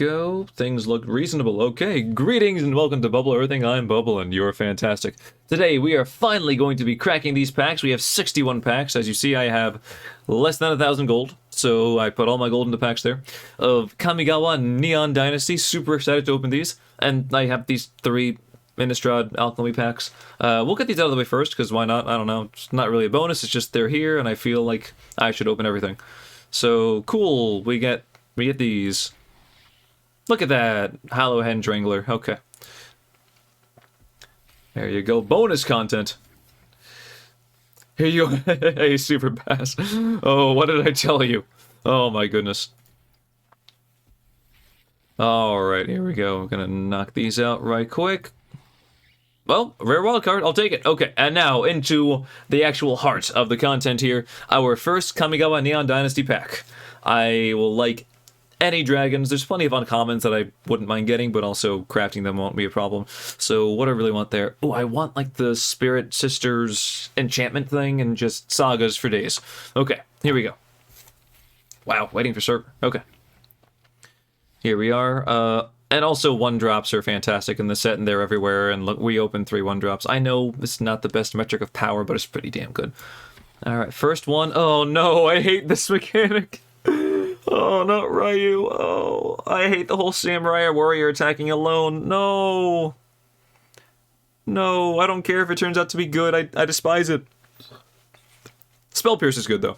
go. Things look reasonable. Okay, greetings and welcome to Bubble Earthing. I'm Bubble and you're fantastic. Today we are finally going to be cracking these packs. We have 61 packs. As you see, I have less than 1,000 gold, so I put all my gold into packs there. Of Kamigawa Neon Dynasty. Super excited to open these. And I have these 3 Innistrad Alchemy packs. We'll get these out of the way first, because why not? I don't know. It's not really a bonus, it's just they're here, and I feel like I should open everything. So, cool. We get these. Look at that. Hollow Hen Drangler. Okay. There you go. Bonus content. Here you go. Hey, Super Bass. Oh, what did I tell you? Oh, my goodness. Alright, here we go. I'm gonna knock these out right quick. Well, rare wild card, I'll take it. Okay, and now into the actual heart of the content here. Our first Kamigawa Neon Dynasty pack. I will like any dragons. There's plenty of uncommons that I wouldn't mind getting, but also crafting them won't be a problem. So what I really want there... Oh, I want like the Spirit Sisters enchantment thing and just sagas for days. Okay, here we go. Wow, waiting for server. Okay. Here we are. And also 1-drops are fantastic in the set, and they're everywhere, and look, we opened 3 1-drops. I know it's not the best metric of power, but it's pretty damn good. Alright, first one. Oh no, I hate this mechanic. Oh, not Ryu. Oh, I hate the whole samurai warrior attacking alone. No. No, I don't care if it turns out to be good. I despise it. Spell Pierce is good, though.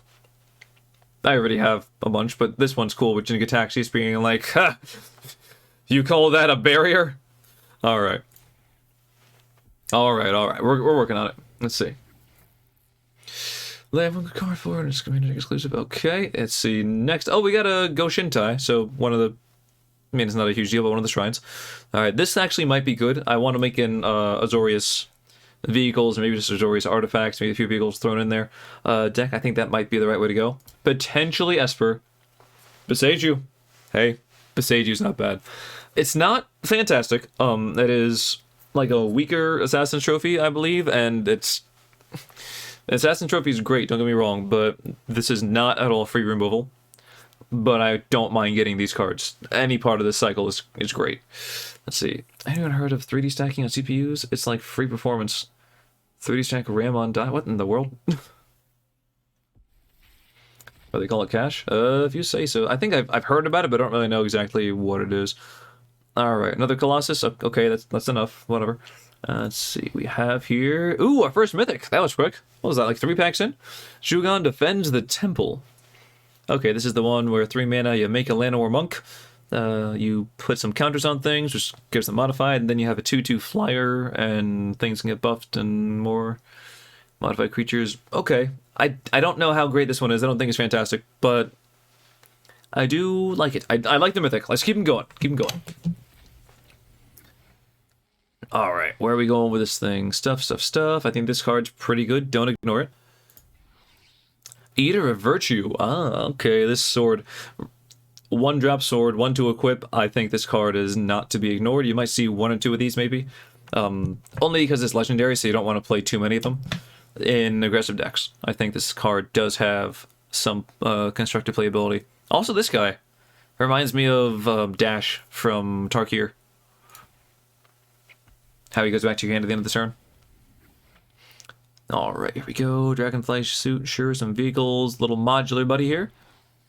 I already have a bunch, but this one's cool with Jin-Gataxi's being like, ha! You call that a barrier? Alright. Alright. We're working on it. Let's see. They have one card for it. It's community exclusive. Okay, let's see. Next. Oh, we got a Go Shintai. So one of the... I mean, it's not a huge deal, but one of the shrines. Alright, this actually might be good. I want to make in Azorius vehicles, maybe just Azorius artifacts, maybe a few vehicles thrown in there. Deck, I think that might be the right way to go. Potentially Esper. Beseiju. Hey, Beseiju's not bad. It's not fantastic. It is like a weaker Assassin's Trophy, I believe, and it's... Assassin's Trophy is great, don't get me wrong, but this is not at all free removal. But I don't mind getting these cards. Any part of this cycle is great. Let's see. Anyone heard of 3D stacking on CPUs? It's like free performance. 3D stack RAM on die? What in the world? What they call it, cash? If you say so. I think I've heard about it, but I don't really know exactly what it is. Alright, another Colossus. Okay, that's enough. Whatever. Let's see. We have here... Ooh, our first Mythic. That was quick. What was that, like 3 packs in? Shugon defends the temple. Okay, this is the one where 3 mana, you make a Llanowar Monk. You put some counters on things, which gives them modified, and then you have a 2/2 flyer, and things can get buffed and more modified creatures. Okay. I don't know how great this one is. I don't think it's fantastic, but I do like it. I like the Mythic. Let's keep them going. Keep them going. Alright, where are we going with this thing? Stuff. I think this card's pretty good. Don't ignore it. Eater of Virtue. Ah, okay, this sword. 1-drop sword, 1 to equip. I think this card is not to be ignored. You might see 1 or 2 of these, maybe. Only because it's legendary, so you don't want to play too many of them in aggressive decks. I think this card does have some constructive playability. Also, this guy reminds me of Dash from Tarkir. How he goes back to your hand at the end of the turn. Alright, here we go. Dragonfly suit, sure, some vehicles, little modular buddy here.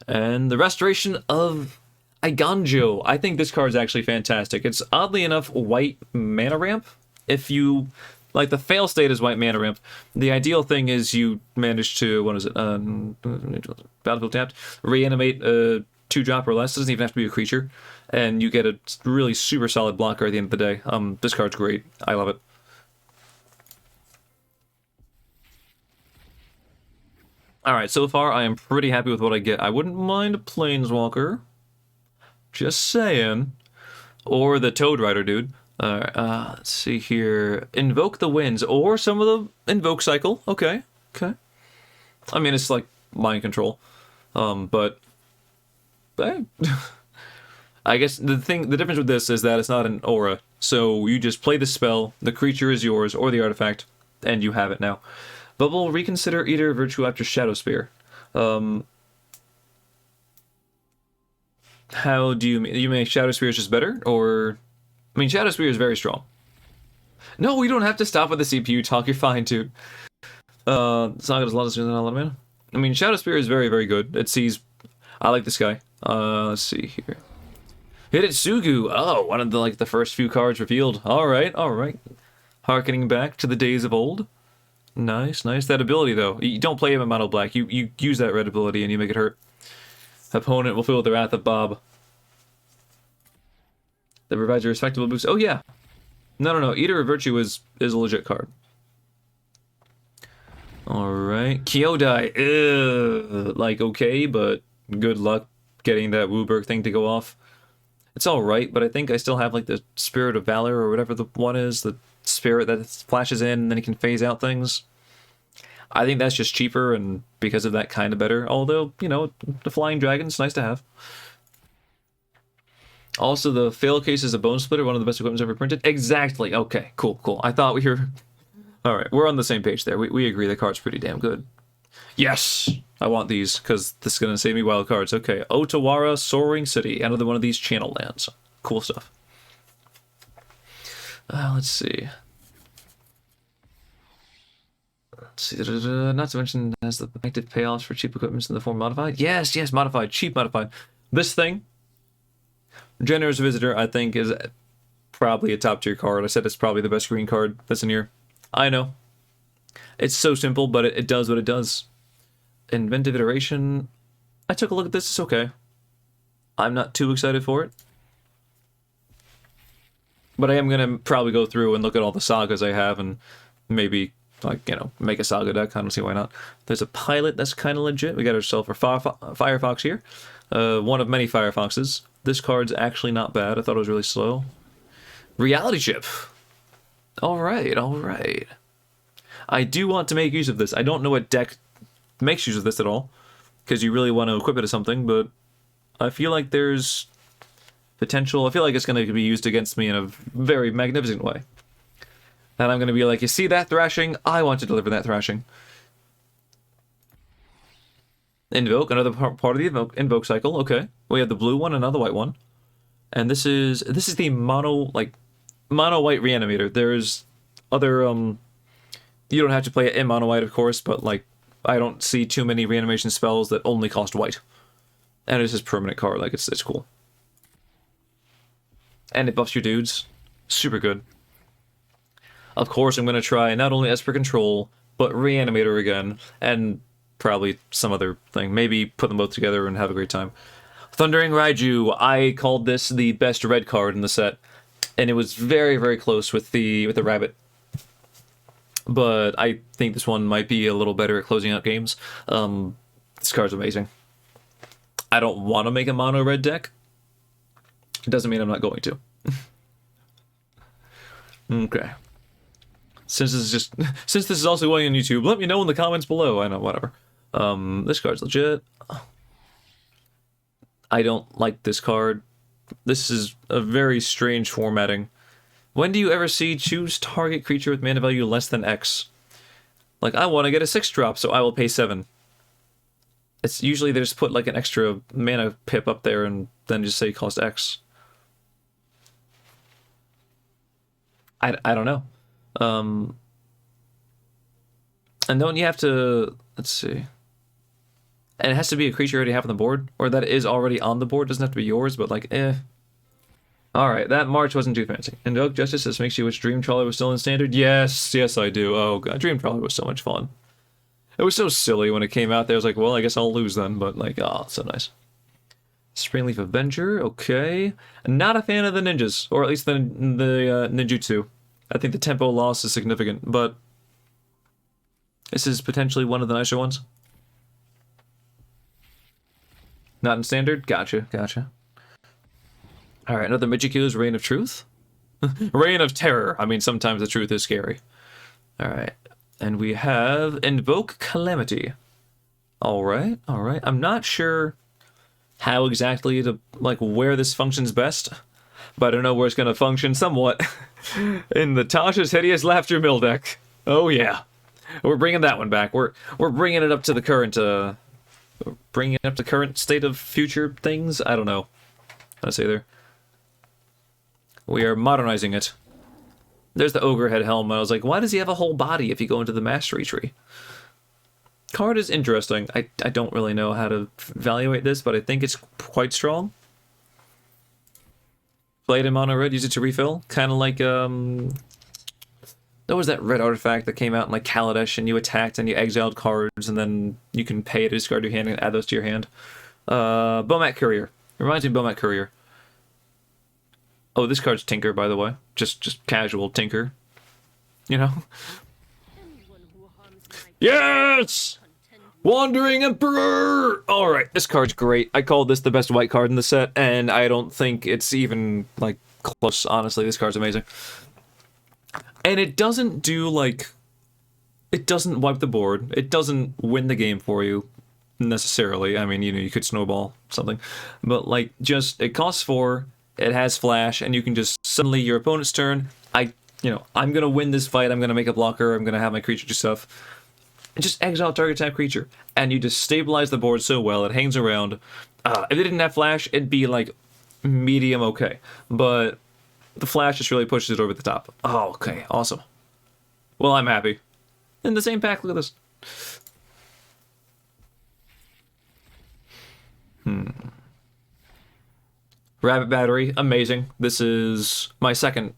And the restoration of Iganjo. I think this card's actually fantastic. It's oddly enough white mana ramp. If you... Like, the fail state is white mana ramp. The ideal thing is you manage to, what is it? Battlefield tapped. Reanimate a 2-drop or less. It doesn't even have to be a creature. And you get a really super solid blocker at the end of the day. This card's great. I love it. Alright, so far I am pretty happy with what I get. I wouldn't mind a Planeswalker. Just saying. Or the Toad Rider dude. Alright, let's see here. Invoke the Winds, or some of the Invoke cycle. Okay. I mean, it's like mind control. But... Hey. I guess the difference with this is that it's not an aura. So you just play the spell, the creature is yours, or the artifact, and you have it now. But we'll reconsider Eater of Virtue after Shadow Spear. How do you mean Shadow Spear is just better? Or, I mean, Shadow Spear is very strong. No, we don't have to stop with the CPU talk, you're fine, too. Saga does a lot of mana. I mean, Shadow Spear is very, very good. It sees... I like this guy. Let's see here. Hidetsugu! Oh, one of the first few cards revealed. Alright, alright. Harkening back to the days of old. Nice, nice. That ability, though. You don't play him in mono black. You use that red ability and you make it hurt. Opponent will feel the wrath of Bob. That provides a respectable boost. Oh, yeah. No. Eater of Virtue is a legit card. Alright. Kyodai. Like, okay, but good luck getting that Wooburg thing to go off. It's alright, but I think I still have, like, the Spirit of Valor or whatever the one is. The spirit that flashes in and then he can phase out things. I think that's just cheaper and because of that kind of better. Although, you know, the Flying Dragon's nice to have. Also, the fail case is a Bone Splitter, one of the best equipments ever printed. Exactly. Okay, cool. I thought we were... Alright, we're on the same page there. We agree the card's pretty damn good. Yes! I want these, because this is going to save me wild cards. Okay, Otawara Soaring City. Another one of these channel lands. Cool stuff. Let's see. Not to mention, has the active payoffs for cheap equipments in the form modified? Yes, modified. Cheap modified. This thing, Generous Visitor, I think, is probably a top-tier card. I said it's probably the best green card that's in here. I know. It's so simple, but it does what it does. Inventive Iteration. I took a look at this. It's okay. I'm not too excited for it. But I am going to probably go through and look at all the sagas I have and maybe, like, you know, make a saga deck. I don't see why not. There's a pilot that's kind of legit. We got ourselves a Firefox here. One of many Firefoxes. This card's actually not bad. I thought it was really slow. Reality Chip. Alright. I do want to make use of this. I don't know what deck makes use of this at all, because you really want to equip it to something, but I feel like there's potential. I feel like it's going to be used against me in a very magnificent way. And I'm going to be like, you see that thrashing? I want to deliver that thrashing. Invoke, another part of the invoke cycle. Okay, we have the blue one, another white one, and this is the mono white reanimator. There's other you don't have to play it in mono white, of course, but like I don't see too many reanimation spells that only cost white, and it's just permanent card. Like it's cool, and it buffs your dudes. Super good. Of course, I'm gonna try not only Esper Control but Reanimator again, and probably some other thing. Maybe put them both together and have a great time. Thundering Raiju. I called this the best red card in the set, and it was very, very close with the rabbit. But I think this one might be a little better at closing out games. This card's amazing. I don't want to make a mono red deck. It doesn't mean I'm not going to. Okay. Since this is also going on YouTube, let me know in the comments below. I know, whatever. This card's legit. I don't like this card. This is a very strange formatting. When do you ever see choose target creature with mana value less than X? Like, I want to get a 6-drop, so I will pay 7. It's usually they just put like an extra mana pip up there and then just say cost X. I don't know. And don't you have to, let's see. And it has to be a creature you already have on the board, or that is already on the board. Doesn't have to be yours, but like, eh. Alright, that March wasn't too fancy. Invoke Justice, this makes you wish Dream Trawler was still in Standard? Yes, I do. Oh god, Dream Trawler was so much fun. It was so silly when it came out there. I was like, well, I guess I'll lose then, but like, oh, so nice. Springleaf Avenger, okay. Not a fan of the ninjas, or at least the ninjutsu. I think the tempo loss is significant, but this is potentially one of the nicer ones. Not in Standard? Gotcha. Alright, another Michiku's Reign of Truth? Reign of Terror. I mean, sometimes the truth is scary. Alright. And we have Invoke Calamity. Alright. I'm not sure how exactly to, like, where this functions best, but I know where it's going to function somewhat. In the Tasha's Hideous Laughter Mill deck. Oh yeah. We're bringing that one back. We're bringing it up to the current, bringing it up to current state of future things? I don't know. trying to say there. We are modernizing it. There's the ogre head helm. I was like, why does he have a whole body if you go into the mastery tree? Card is interesting. I don't really know how to evaluate this, but I think it's quite strong. Played in mono red, use it to refill. Kind of like, there was that red artifact that came out in like Kaladesh, and you attacked and you exiled cards, and then you can pay to discard your hand and add those to your hand. Bomat Courier. Reminds me of Bomat Courier. Oh, this card's Tinker, by the way. Just casual Tinker. You know? Yes! Wandering Emperor! Alright, this card's great. I call this the best white card in the set, and I don't think it's even, like, close. Honestly, this card's amazing. And it doesn't do, like... It doesn't wipe the board. It doesn't win the game for you, necessarily. I mean, you know, you could snowball something. But, like, just, it costs 4... It has flash, and you can just suddenly your opponent's turn. I'm gonna win this fight. I'm gonna make a blocker. I'm gonna have my creature do stuff, and just exile target type creature, and you just stabilize the board so well. It hangs around. If it didn't have flash, it'd be like medium okay, but the flash just really pushes it over the top. Oh, okay, awesome. Well, I'm happy. In the same pack, look at this. Rabbit Battery, amazing. This is my second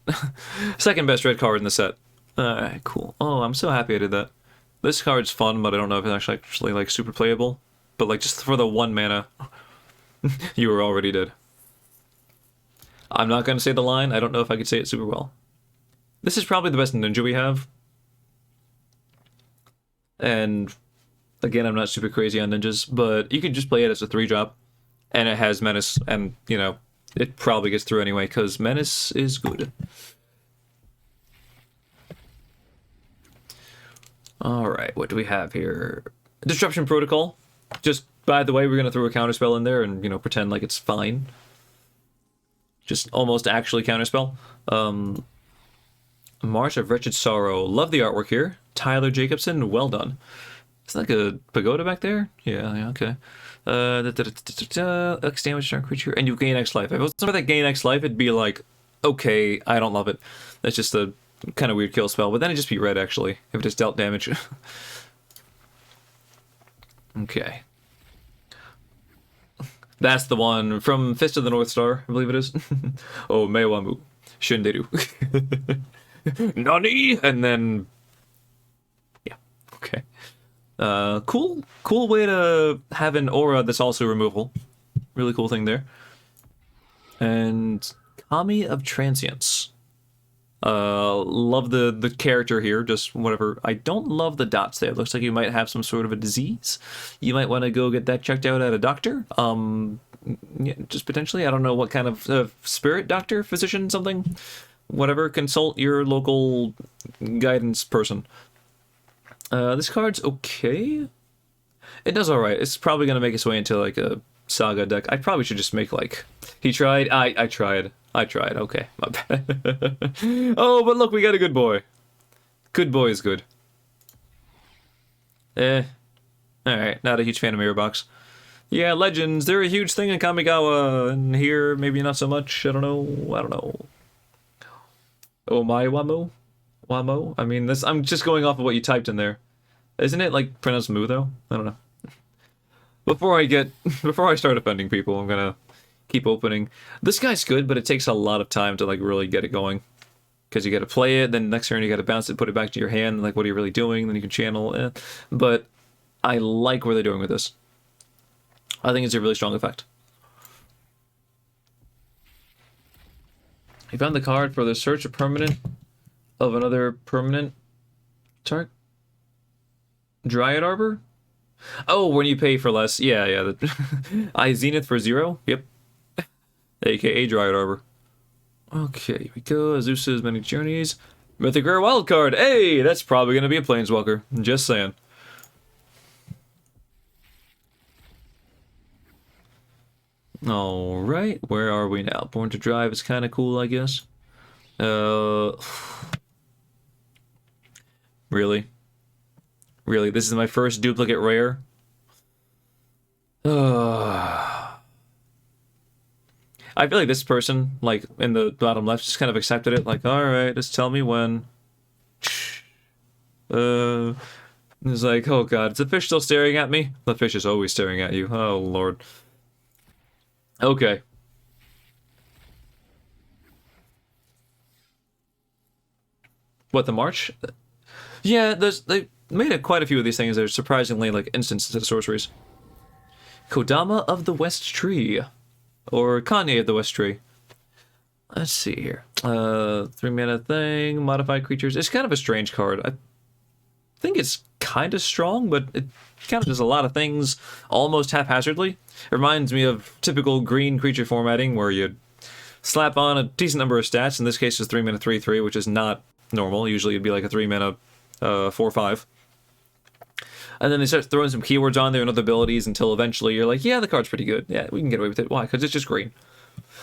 best red card in the set. Cool. Oh, I'm so happy I did that. This card's fun, but I don't know if it's actually like super playable. But like just for the 1 mana, you were already dead. I'm not gonna say the line. I don't know if I could say it super well. This is probably the best ninja we have. And again, I'm not super crazy on ninjas, but you could just play it as a 3-drop, and it has menace, and you know. It probably gets through anyway, because Menace is good. Alright, what do we have here? Disruption Protocol. Just, by the way, we're going to throw a counterspell in there and, you know, pretend like it's fine. Just almost actually counterspell. March of Wretched Sorrow. Love the artwork here. Tyler Jacobson, well done. Is that like a pagoda back there? Yeah, okay. X damage to our creature, and you gain X life. If it wasn't for that gain X life, it'd be like, okay, I don't love it. That's just a kind of weird kill spell, but then it'd just be red, actually, if it just dealt damage. Okay. That's the one from Fist of the North Star, I believe it is. Oh, Mewamu. Shinderu. Nani? And then... Yeah, okay. Cool way to have an aura that's also removal. Really cool thing there. And Kami of Transience. Love the character here, just whatever. I don't love the dots there. It looks like you might have some sort of a disease. You might want to go get that checked out at a doctor. Yeah, just potentially. I don't know what kind of spirit doctor, physician, something. Whatever, consult your local guidance person. This card's okay. It does alright. It's probably going to make its way into, like, a Saga deck. I probably should just make, like... He tried. I tried. Okay, my bad. Oh, but look, we got a good boy. Good boy is good. Alright, not a huge fan of Mirror Box. Yeah, legends, they're a huge thing in Kamigawa, and here, maybe not so much. I don't know. Oh, my Wamo? Wamo? I mean, this. I'm just going off of what you typed in there. Isn't it, like, pronounced Mu, though? I don't know. Before I start offending people, I'm gonna keep opening. This guy's good, but it takes a lot of time to, like, really get it going. Because you gotta play it, then next turn you gotta bounce it, put it back to your hand, like, what are you really doing? Then you can channel. But I like what they're doing with this. I think it's a really strong effect. You found the card for the search a permanent of another permanent target? Dryad Arbor? Oh, when you pay for less. Yeah. I Zenith for 0? Yep. AKA Dryad Arbor. Okay, here we go. Azusa's Many Journeys. Mythic Rare Wild Card. Hey, that's probably going to be a Planeswalker. Just saying. Alright, where are we now? Born to Drive is kind of cool, I guess. Really? Really? This is my first duplicate rare? I I feel like this person, like, in the bottom left, just kind of accepted it. Like, alright, just tell me when. It's like, oh god, is the fish still staring at me? The fish is always staring at you. Oh lord. Okay. What, the march? Yeah, they made quite a few of these things that are surprisingly, like, instants of sorceries. Kodama of the West Tree. Or Kanye of the West Tree. Let's see here. 3-mana thing, modified creatures. It's kind of a strange card. I think it's kind of strong, but it kind of does a lot of things almost haphazardly. It reminds me of typical green creature formatting where you slap on a decent number of stats. In this case, it's 3-mana 3/3, which is not normal. Usually it'd be like a 3-mana 4/5. And then they start throwing some keywords on there and other abilities until eventually you're like, yeah, the card's pretty good. Yeah, we can get away with it. Why? Because it's just green.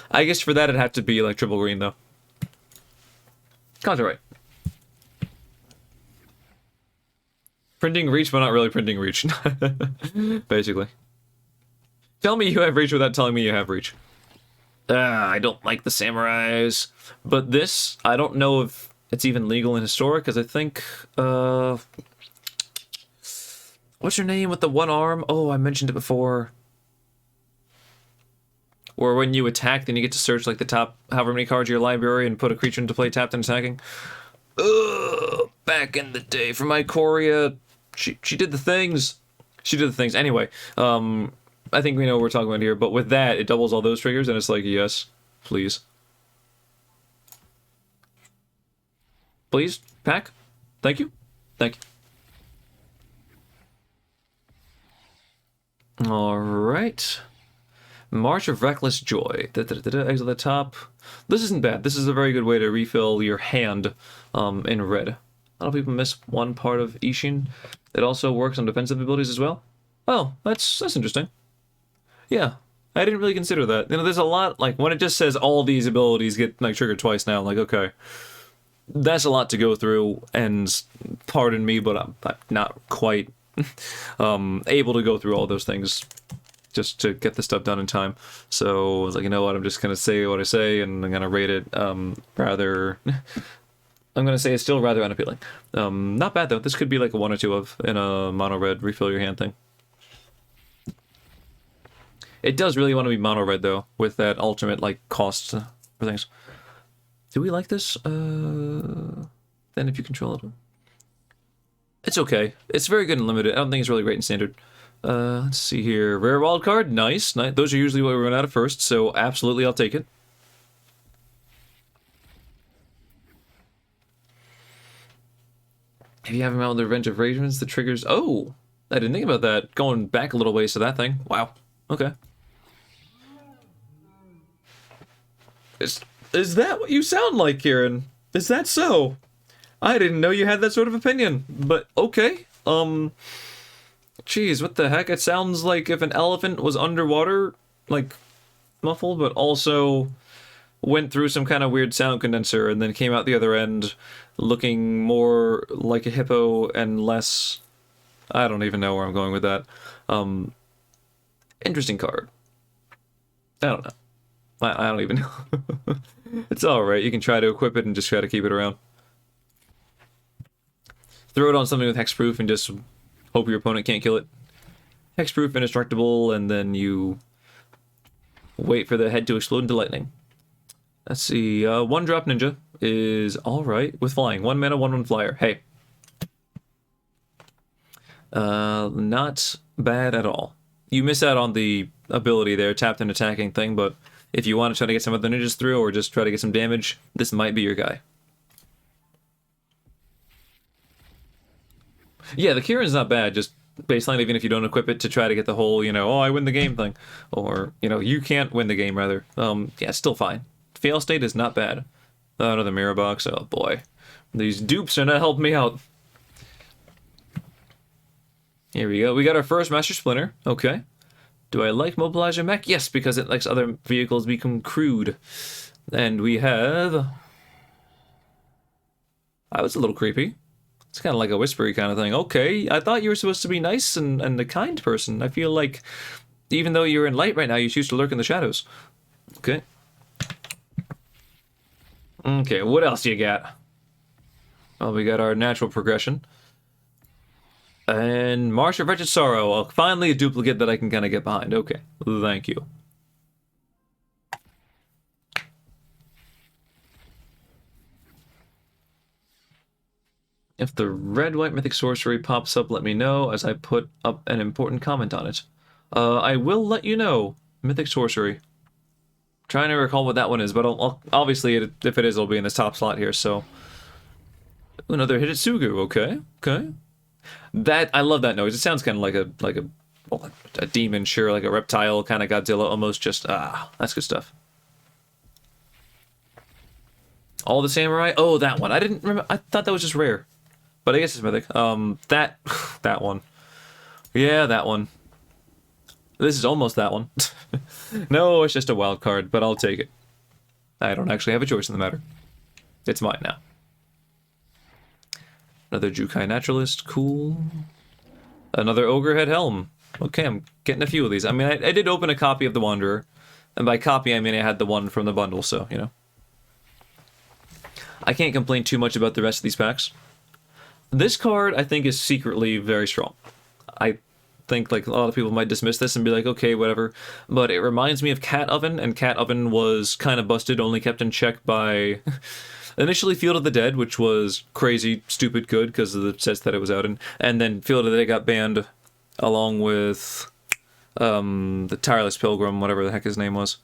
I guess for that it'd have to be like triple green, though. Card's alright. Printing reach, but not really printing reach. Basically. Tell me you have reach without telling me you have reach. I don't like the samurais. But this, I don't know if it's even legal in Historic, because I think, what's your name with the one arm? Oh, I mentioned it before. Or when you attack, then you get to search like the top however many cards of your library and put a creature into play tapped and attacking. Ugh, back in the day for my Coria, she did the things. She did the things. Anyway, I think we know what we're talking about here, but with that, it doubles all those triggers, and it's like, yes, please. Please, pack. Thank you. Thank you. Alright. March of Reckless Joy. Exile the top. This isn't bad. This is a very good way to refill your hand in red. A lot of people miss one part of Ishin. It also works on defensive abilities as well. Oh, that's interesting. Yeah, I didn't really consider that. You know, there's a lot, like, when it just says all these abilities get, like, triggered twice now, I'm like, okay. That's a lot to go through, and pardon me, but I'm not quite able to go through all those things just to get this stuff done in time. So I was like, you know what, I'm just going to say what I say, and I'm going to rate it rather... I'm going to say it's still rather unappealing. Not bad, though. This could be like a 1 or 2 of in a mono-red refill your hand thing. It does really want to be mono-red, though, with that ultimate, like, cost for things. Do we like this? Then if you control it. It's okay. It's very good in limited. I don't think it's really great in standard. Let's see here. Rare wild card. Nice. Those are usually what we run out of first, so absolutely I'll take it. If you have him out with the Revenge of Ravens, the triggers... Oh! I didn't think about that. Going back a little ways to that thing. Wow. Okay. Is that what you sound like, Kieran? Is that so? I didn't know you had that sort of opinion. But, okay. Jeez, what the heck? It sounds like if an elephant was underwater, like, muffled, but also went through some kind of weird sound condenser and then came out the other end looking more like a hippo and less... I don't even know where I'm going with that. Interesting card. I don't know. I don't even know. It's alright, you can try to equip it and just try to keep it around. Throw it on something with hexproof and just hope your opponent can't kill it. Hexproof, indestructible, and then you wait for the head to explode into lightning. Let's see, 1-drop ninja is alright with flying. 1 mana, 1/1 flyer. Hey. Not bad at all. You miss out on the ability there, tapped and attacking thing, but if you want to try to get some other ninjas through or just try to get some damage, this might be your guy. Yeah, the Kieran's not bad, just baseline even if you don't equip it to try to get the whole, you know, oh, I win the game thing. Or, you know, you can't win the game, rather. Yeah, it's still fine. Fail state is not bad. Oh, another mirror box. Oh, boy. These dupes are not helping me out. Here we go. We got our first Master Splinter. Okay. Do I like Mobilizer Mech? Yes, because it lets other vehicles become crude. And we have... That was a little creepy. It's kind of like a whispery kind of thing. Okay, I thought you were supposed to be nice and a kind person. I feel like even though you're in light right now, you choose to lurk in the shadows. Okay. Okay, what else do you got? Well, we got our natural progression. And March of Wretched Sorrow. Well, finally a duplicate that I can kind of get behind. Okay, thank you. If the red-white mythic sorcery pops up, let me know as I put up an important comment on it. I will let you know. Mythic sorcery. Trying to recall what that one is, but obviously, if it is, it'll be in this top slot here, so... Another Hitotsugu, okay, okay. That, I love that noise. It sounds kind of like a demon, sure, like a reptile, kind of Godzilla, almost just, that's good stuff. All the Samurai? Oh, that one. I didn't remember, I thought that was just rare. But I guess it's mythic. That one. Yeah, that one. This is almost that one. No, it's just a wild card, but I'll take it. I don't actually have a choice in the matter. It's mine now. Another Jukai Naturalist, cool. Another Ogrehead Helm. Okay, I'm getting a few of these. I mean, I did open a copy of the Wanderer. And by copy, I mean I had the one from the bundle, so, you know. I can't complain too much about the rest of these packs. This card, I think, is secretly very strong. I think, like, a lot of people might dismiss this and be like, okay, whatever. But it reminds me of Cat Oven, and Cat Oven was kind of busted, only kept in check by... Initially Field of the Dead, which was crazy, stupid good, because of the sets that it was out in. And then Field of the Dead got banned, along with the Tireless Pilgrim, whatever the heck his name was.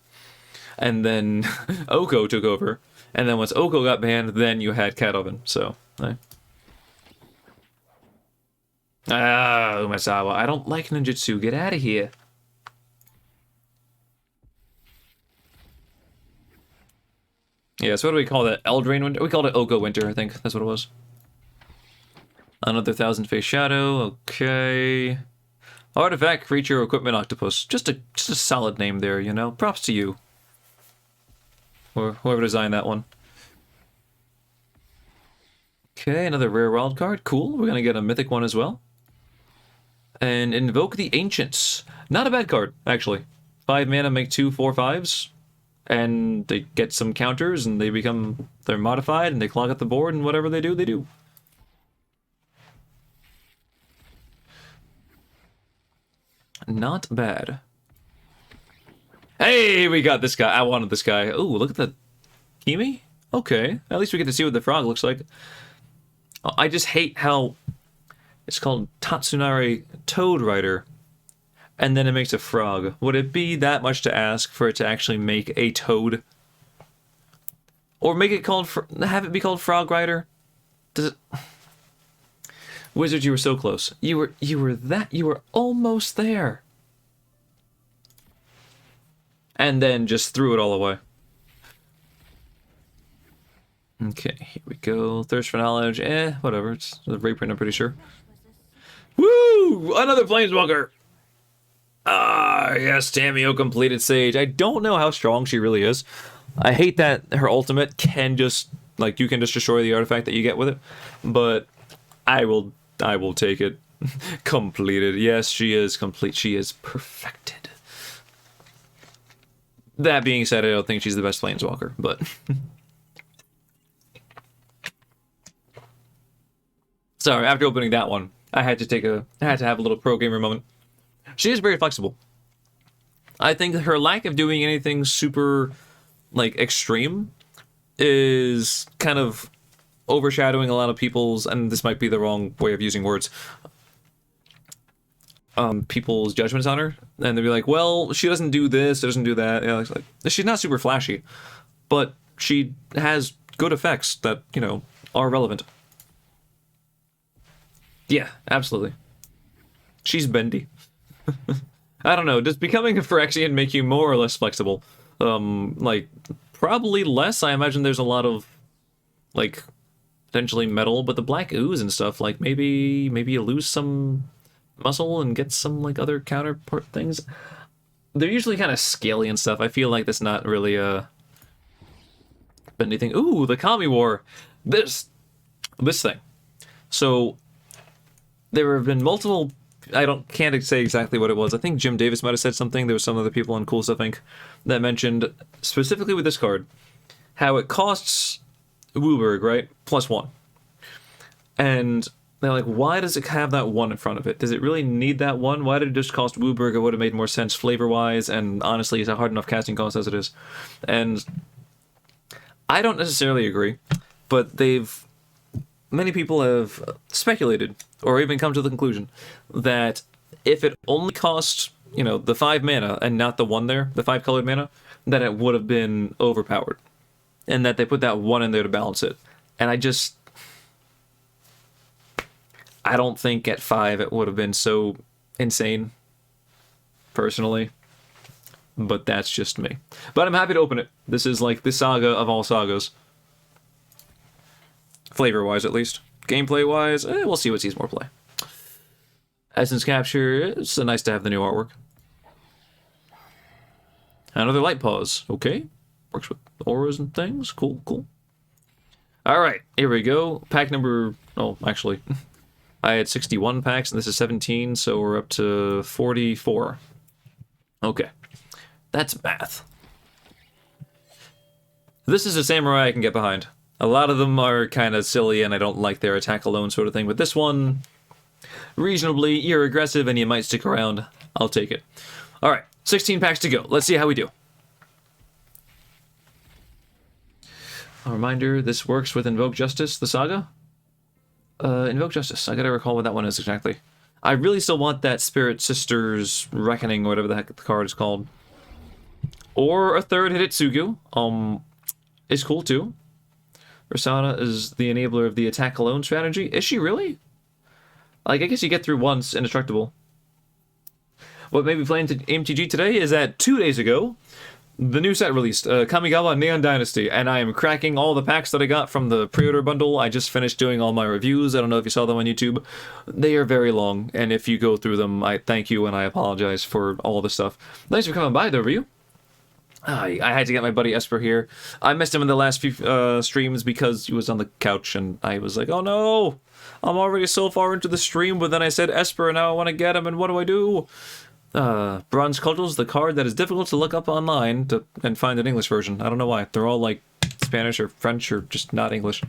And then Oko took over. And then once Oko got banned, then you had Cat Oven, so... Umezawa. I don't like ninjutsu. Get out of here. Yeah, so what do we call that? Eldraine Winter? We called it Oko Winter, I think. That's what it was. Another Thousand Face Shadow. Okay. Artifact, Creature, Equipment, Octopus. Just a solid name there, you know? Props to you. Or whoever designed that one. Okay, another rare wild card. Cool. We're gonna get a mythic one as well. And Invoke the Ancients. Not a bad card, actually. 5 mana, make 2 4/5s. And they get some counters, and they're modified, and they clog up the board, and whatever they do, they do. Not bad. Hey, we got this guy. I wanted this guy. Ooh, look at the Kimi? Okay, at least we get to see what the frog looks like. I just hate how it's called Tatsunari Toad Rider, and then it makes a frog. Would it be that much to ask for it to actually make a toad? Or make it called, have it be called Frog Rider? Does it... Wizards, you were so close. You were almost there. And then just threw it all away. Okay, here we go. Thirst for Knowledge. Whatever. It's a reprint, I'm pretty sure. Woo! Another Planeswalker! Ah, yes, Tamiyo completed Sage. I don't know how strong she really is. I hate that her ultimate can just, like, you can just destroy the artifact that you get with it. But I will take it. Completed. Yes, she is complete. She is perfected. That being said, I don't think she's the best Planeswalker, but... Sorry, after opening that one, I had to have a little pro gamer moment. She is very flexible. I think her lack of doing anything super, like, extreme is kind of overshadowing a lot of people's, and this might be the wrong way of using words, people's judgments on her. And they'll be like, well, she doesn't do this, doesn't do that. You know, like, she's not super flashy, but she has good effects that, you know, are relevant. Yeah, absolutely. She's bendy. I don't know, does becoming a Phyrexian make you more or less flexible? Like, probably less. I imagine there's a lot of, like, potentially metal, but the black ooze and stuff, like, maybe you lose some muscle and get some, like, other counterpart things. They're usually kind of scaly and stuff. I feel like that's not really, bendy thing. Ooh, the Kami War! This thing. So... there have been multiple, can't say exactly what it was. I think Jim Davis might have said something. There was some other people on Cool Stuff Inc. that mentioned, specifically with this card, how it costs Wooburg, right? +1. And they're like, why does it have that 1 in front of it? Does it really need that 1? Why did it just cost Wooburg? It would have made more sense flavor-wise, and honestly, it's a hard enough casting cost as it is. And I don't necessarily agree, but many people have speculated, or even come to the conclusion, that if it only cost, the 5 mana and not the 1 there, the 5 colored mana, that it would have been overpowered. And that they put that 1 in there to balance it. And I don't think at 5 it would have been so insane, personally. But that's just me. But I'm happy to open it. This is like the saga of all sagas. Flavor-wise, at least. Gameplay-wise, we'll see what sees more play. Essence Capture, it's nice to have the new artwork. Another Light Pause. Okay. Works with auras and things. Cool, cool. Alright, here we go. Pack number... Oh, actually... I had 61 packs, and this is 17, so we're up to 44. Okay. That's math. This is a samurai I can get behind. A lot of them are kind of silly, and I don't like their attack alone sort of thing, but this one, reasonably, you're aggressive, and you might stick around. I'll take it. Alright, 16 packs to go. Let's see how we do. A reminder, this works with Invoke Justice, the saga. Invoke Justice. I gotta recall what that one is exactly. I really still want that Spirit Sisters Reckoning, or whatever the heck the card is called. Or a third Hitotsugu. Is cool too. Rasana is the enabler of the attack alone strategy. Is she really? Like, I guess you get through once, indestructible. What made me play MTG today is that 2 days ago, the new set released, Kamigawa Neon Dynasty, and I am cracking all the packs that I got from the pre-order bundle. I just finished doing all my reviews. I don't know if you saw them on YouTube. They are very long, and if you go through them, I thank you and I apologize for all the stuff. Thanks for coming by, though, Ryu. I had to get my buddy Esper here. I missed him in the last few streams because he was on the couch, and I was like, oh no! I'm already so far into the stream, but then I said Esper, and now I want to get him, and what do I do? Bronze Cudgel's the card that is difficult to look up online and find an English version. I don't know why. They're all like Spanish or French or just not English.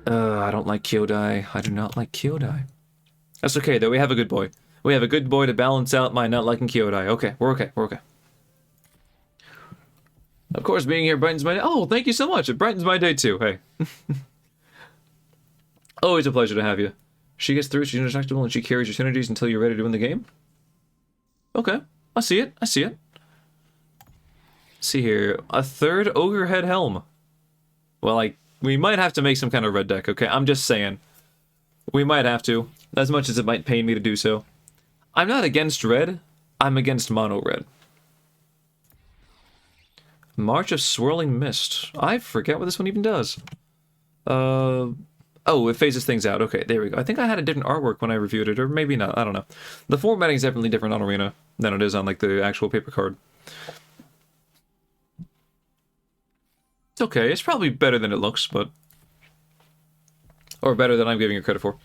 I don't like Kyodai. I do not like Kyodai. That's okay, though. We have a good boy. We have a good boy to balance out my not liking Kyodai. Okay, we're okay. We're okay. Of course, being here brightens my day. Oh, thank you so much. It brightens my day, too. Hey. Always a pleasure to have you. She gets through, she's indestructible, and she carries your synergies until you're ready to win the game? Okay. I see it. I see it. Let's see here. A third Ogre Head Helm. Well, we might have to make some kind of red deck, okay? I'm just saying. We might have to. As much as it might pain me to do so. I'm not against red. I'm against mono red. March of Swirling Mist. I forget what this one even does. Oh, it phases things out. Okay, there we go. I think I had a different artwork when I reviewed it, or maybe not. I don't know. The formatting is definitely different on Arena than it is on, like, the actual paper card. It's okay. It's probably better than it looks, but... Or better than I'm giving it credit for.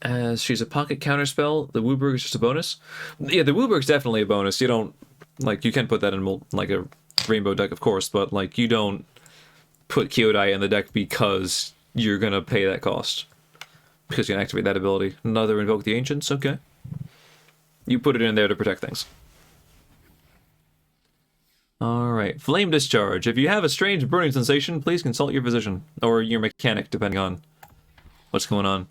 As she's a pocket counterspell, the Wooburg is just a bonus. Yeah, the Wooburg's definitely a bonus. You don't... Like, you can put that in, like, a rainbow deck, of course, but, like, you don't put Kyodai in the deck because you're gonna pay that cost. Because you can activate that ability. Another Invoke the Ancients, okay. You put it in there to protect things. Alright, Flame Discharge. If you have a strange burning sensation, please consult your physician. Or your mechanic, depending on what's going on.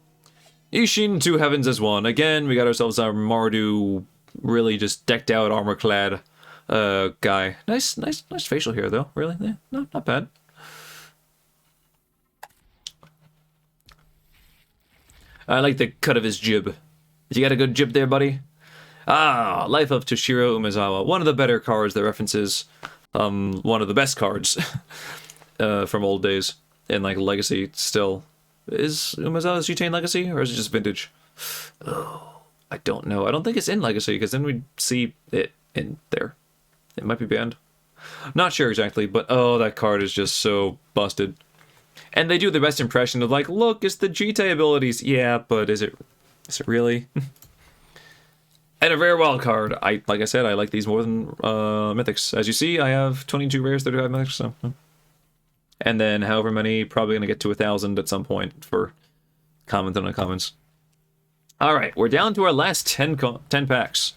Ishin, 2 heavens as 1. Again, we got ourselves our Mardu, really just decked out, armor-clad guy. Nice facial hair, though. Really? Yeah, no, not bad. I like the cut of his jib. You got a good jib there, buddy? Ah, Life of Toshiro Umezawa. One of the better cards that references one of the best cards from old days in, like, Legacy still. Is Umezawa's G-Chain Legacy, or is it just Vintage? Oh, I don't know. I don't think it's in Legacy, because then we'd see it in there. It might be banned. Not sure exactly, but oh, that card is just so busted. And they do the best impression of, like, look, it's the Jite abilities. Yeah, but is it really? And a rare wild card. Like I said, I like these more than mythics. As you see, I have 22 rares, 35 mythics, so... And then however many, probably going to get to 1,000 at some point for commons and uncommons. Alright, we're down to our last 10 packs.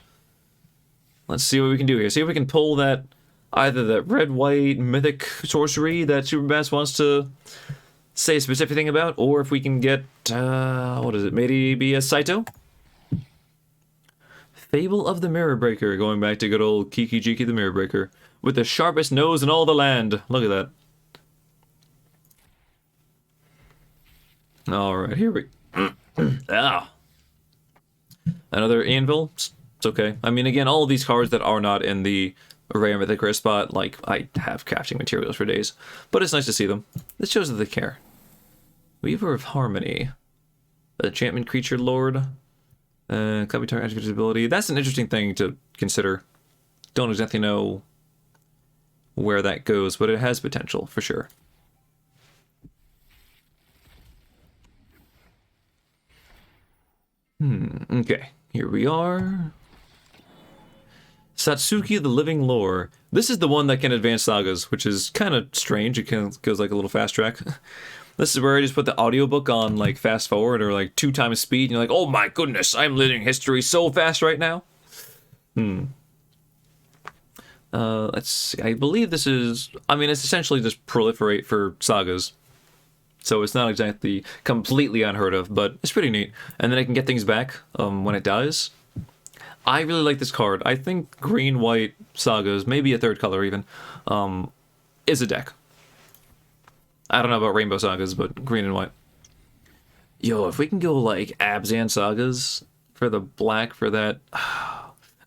Let's see what we can do here. See if we can pull that, either that red-white mythic sorcery that Superbass wants to say a specific thing about, or if we can get, what is it, maybe a Saito? Fable of the Mirror Breaker, going back to good old Kiki Jiki the Mirror Breaker, with the sharpest nose in all the land. Look at that. Alright, here we... Ah! Another Anvil? It's okay. I mean, again, all of these cards that are not in the rare mythic rare spot, like, I have crafting materials for days. But it's nice to see them. This shows that they care. Weaver of Harmony. Enchantment Creature Lord. Copy target attribute ability. That's an interesting thing to consider. Don't exactly know where that goes, but it has potential, for sure. Okay. Here we are. Satsuki the Living Lore. This is the one that can advance sagas, which is kind of strange. It goes like a little fast track. This is where I just put the audiobook on like fast forward or like 2 times speed, and you're like, oh my goodness, I'm living history so fast right now. Let's see. I believe this is, I mean, it's essentially just proliferate for sagas. So it's not exactly completely unheard of, but it's pretty neat. And then I can get things back when it dies. I really like this card. I think green, white sagas, maybe a third color even, is a deck. I don't know about rainbow sagas, but green and white. Yo, if we can go like Abzan sagas for the black for that...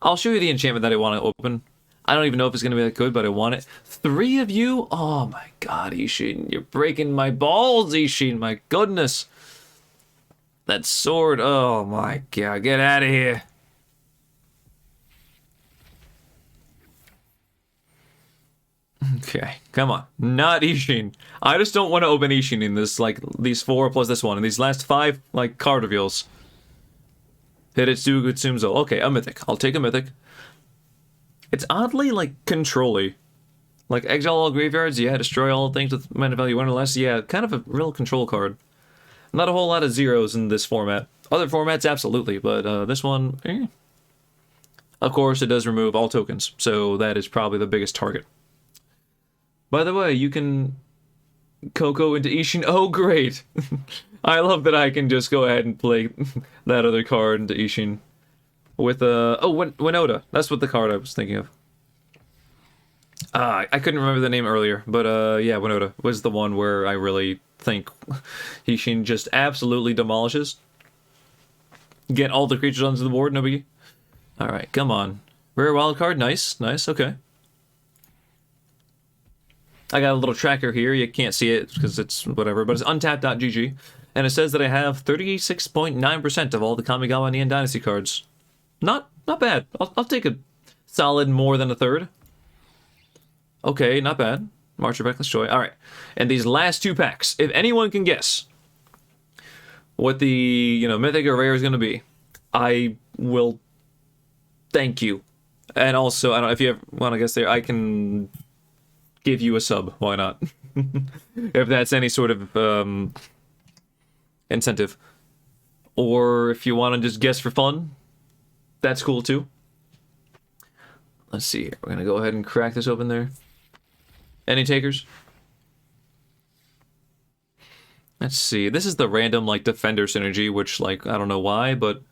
I'll show you the enchantment that I want to open. I don't even know if it's going to be that good, but I want it. 3 of you? Oh my god, Ishin. You're breaking my balls, Ishin. My goodness. That sword. Oh my god. Get out of here. Okay, come on. Not Ishin. I just don't want to open Ishin in this, like, these 4 plus this one. In these last 5, like, card reveals. Hitetsu Gutsumzo. Okay, a mythic. I'll take a mythic. It's oddly, like, control-y. Like, exile all graveyards, yeah, destroy all things with mana value 1 or less, yeah, kind of a real control card. Not a whole lot of zeros in this format. Other formats, absolutely, but this one, eh. Of course, it does remove all tokens, so that is probably the biggest target. By the way, you can Coco into Ishin. Oh, great! I love that I can just go ahead and play that other card into Ishin. With, Winota. That's what the card I was thinking of. I couldn't remember the name earlier, but, yeah, Winota was the one where I really think Ishin just absolutely demolishes. Get all the creatures onto the board, no biggie. Alright, come on. Rare wild card, nice, nice, okay. I got a little tracker here. You can't see it because it's whatever, but it's untapped.gg. And it says that I have 36.9% of all the Kamigawa Neon Dynasty cards. Not bad. I'll take a solid more than a third. Okay, not bad. March of Reckless Joy. Alright. And these last 2 packs, if anyone can guess what the, mythic or rare is going to be, I will thank you. And also, I don't know if you want to guess there, I can give you a sub. Why not? If that's any sort of incentive. Or if you want to just guess for fun, that's cool too. Let's see here. We're going to go ahead and crack this open there. Any takers? Let's see. This is the random, like, Defender synergy, which, like, I don't know why, but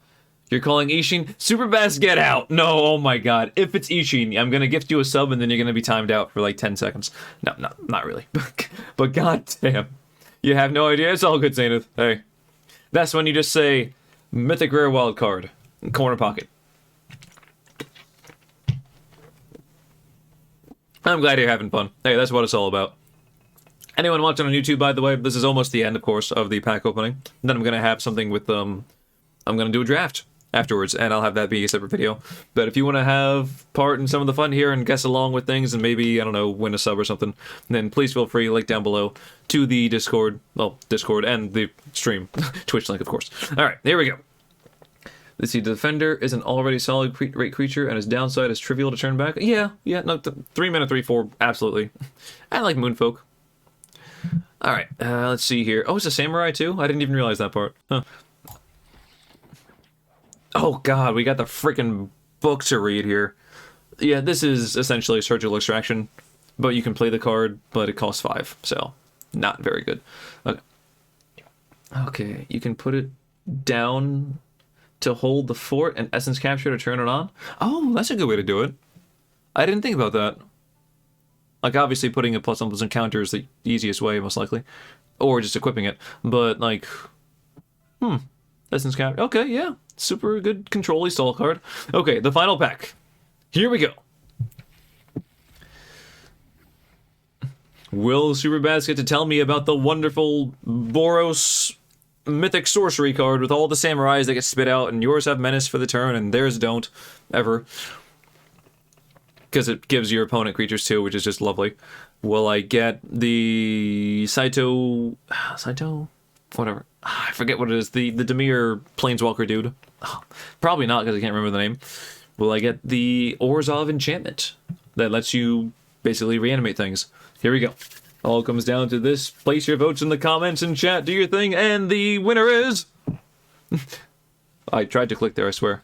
you're calling Ishin. Superbass, get out! No, oh my god. If it's Ishin, I'm going to gift you a sub, and then you're going to be timed out for, like, 10 seconds. No, not really. But goddamn. You have no idea? It's all good, Zenith. Hey. That's when you just say, Mythic Rare Wild Card. Corner pocket. I'm glad you're having fun. Hey, that's what it's all about. Anyone watching on YouTube, by the way, this is almost the end, of course, of the pack opening. Then I'm going to have something with, I'm going to do a draft afterwards, and I'll have that be a separate video. But if you want to have part in some of the fun here and guess along with things and maybe, I don't know, win a sub or something, then please feel free, link down below, to the Discord, well, Discord and the stream, Twitch link, of course. Alright, here we go. Let's see, the Defender is an already solid rate creature, and his downside is trivial to turn back. Yeah, no, 3 mana, 3/4, absolutely. I like Moonfolk. Alright, let's see here. Oh, it's a samurai too? I didn't even realize that part. Huh. Oh god, we got the freaking book to read here. Yeah, this is essentially surgical extraction, but you can play the card, but it costs 5, so not very good. Okay. Okay, you can put it down to hold the fort and essence capture to turn it on. Oh, that's a good way to do it. I didn't think about that. Like, obviously putting a plus on encounter is the easiest way, most likely. Or just equipping it. But, like, essence capture. Okay, yeah. Super good control-y stall card. Okay, the final pack. Here we go. Will Superbats get to tell me about the wonderful Boros mythic sorcery card with all the samurais that get spit out, and yours have menace for the turn, and theirs don't, ever. Because it gives your opponent creatures too, which is just lovely. Will I get the Saito... Whatever. I forget what it is. The Demir Planeswalker dude. Oh, probably not, because I can't remember the name. Will I get the Orzhov enchantment that lets you basically reanimate things? Here we go. All comes down to this. Place your votes in the comments and chat. Do your thing. And the winner is... I tried to click there, I swear.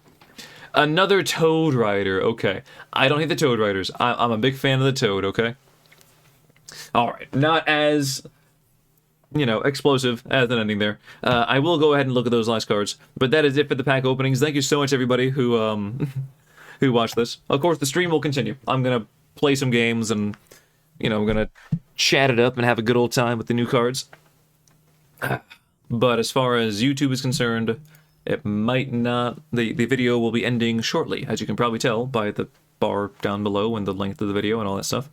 Another Toad Rider. Okay. I don't hate the Toad Riders. I'm a big fan of the Toad, okay? Alright. Not as, you know, explosive as an ending there. I will go ahead and look at those last cards. But that is it for the pack openings. Thank you so much, everybody, who who watched this. Of course, the stream will continue. I'm going to play some games and... You know, I'm gonna chat it up and have a good old time with the new cards. But as far as YouTube is concerned, it might not... The video will be ending shortly, as you can probably tell by the bar down below and the length of the video and all that stuff.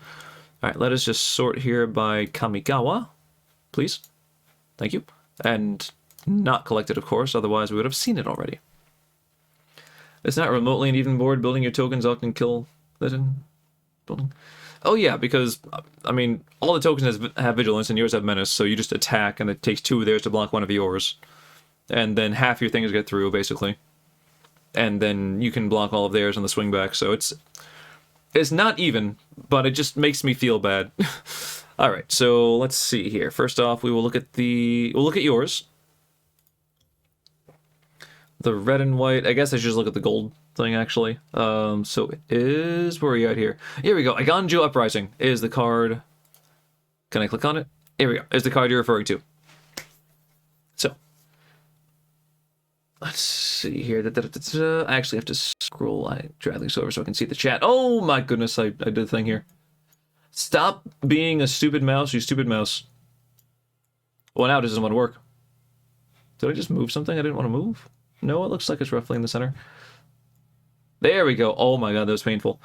Alright, let us just sort here by Kamigawa, please. Thank you. And not collected, of course, otherwise we would have seen it already. It's not remotely an even board. Building your tokens often kill... Building... Oh yeah, because, I mean, all the tokens have Vigilance and yours have Menace, so you just attack and it takes 2 of theirs to block 1 of yours. And then half your things get through, basically. And then you can block all of theirs on the swing back, so it's not even, but it just makes me feel bad. Alright, so let's see here. First off, we'll look at yours. The red and white, I guess I should just look at the gold thing, actually. So it is... Where are you at here? Here we go. Iganju Uprising is the card... Can I click on it? Here we go. Is the card you're referring to. So. Let's see here. I actually have to scroll. I drag these over so I can see the chat. Oh my goodness, I did a thing here. Stop being a stupid mouse, you stupid mouse. Well, now it doesn't want to work. Did I just move something I didn't want to move? No, it looks like it's roughly in the center. There we go. Oh my god, that was painful.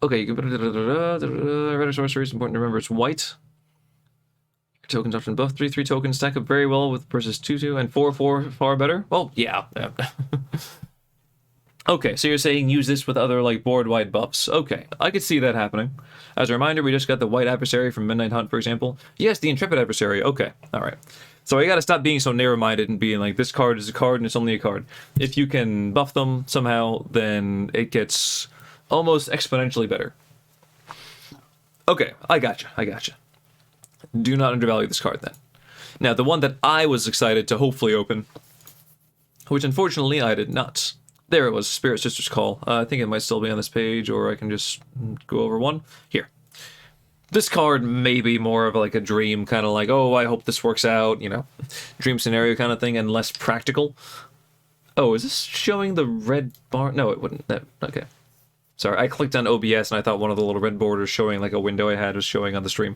Okay, you can put red or sorcery. It's important to remember it's white. Your tokens often buff 3/3 tokens stack up very well with versus 2/2 and 4/4 far better. Well, yeah. Okay, so you're saying use this with other like board-wide buffs. Okay, I could see that happening. As a reminder, we just got the white adversary from Midnight Hunt, for example. Yes, the intrepid adversary. Okay, all right. So I gotta stop being so narrow-minded and being like, this card is a card and it's only a card. If you can buff them somehow, then it gets almost exponentially better. Okay, I gotcha. Do not undervalue this card then. Now, the one that I was excited to hopefully open, which unfortunately I did not. There it was, Spirit Sister's Call. I think it might still be on this page, or I can just go over one. Here. This card may be more of like a dream, kind of like, oh, I hope this works out, you know, dream scenario kind of thing, and less practical. Oh, is this showing the red bar? No, it wouldn't. Okay. Sorry, I clicked on OBS and I thought one of the little red borders showing like a window I had was showing on the stream.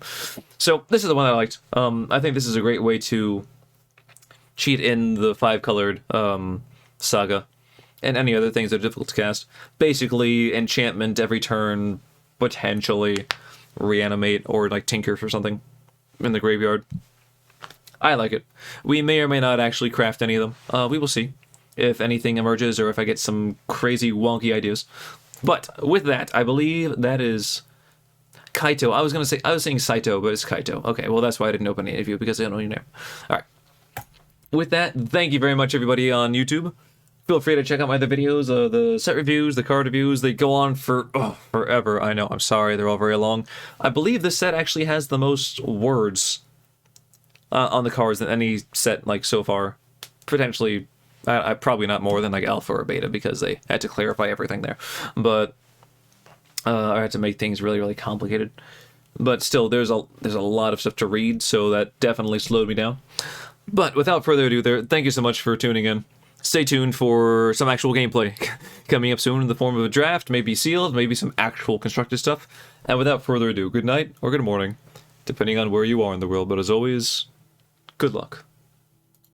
So this is the one I liked. I think this is a great way to cheat in the 5-colored saga and any other things that are difficult to cast. Basically, enchantment every turn, potentially reanimate or like tinker for something in the graveyard. I like it. We may or may not actually craft any of them. We will see if anything emerges or if I get some crazy wonky ideas. But with that, I believe that is Kaito. I was saying Saito, but it's Kaito. Okay, well that's why I didn't open any of you, because I don't know your name. All right. With that, thank you very much, everybody on YouTube. Feel free to check out my other videos, the set reviews, the card reviews. They go on for forever. I know, I'm sorry, they're all very long. I believe this set actually has the most words on the cards than any set like so far. Potentially, I probably not more than like alpha or beta because they had to clarify everything there. But I had to make things really, really complicated. But still, there's a lot of stuff to read, so that definitely slowed me down. But without further ado, thank you so much for tuning in. Stay tuned for some actual gameplay coming up soon in the form of a draft, maybe sealed, maybe some actual constructed stuff. And without further ado, good night or good morning, depending on where you are in the world. But as always, good luck.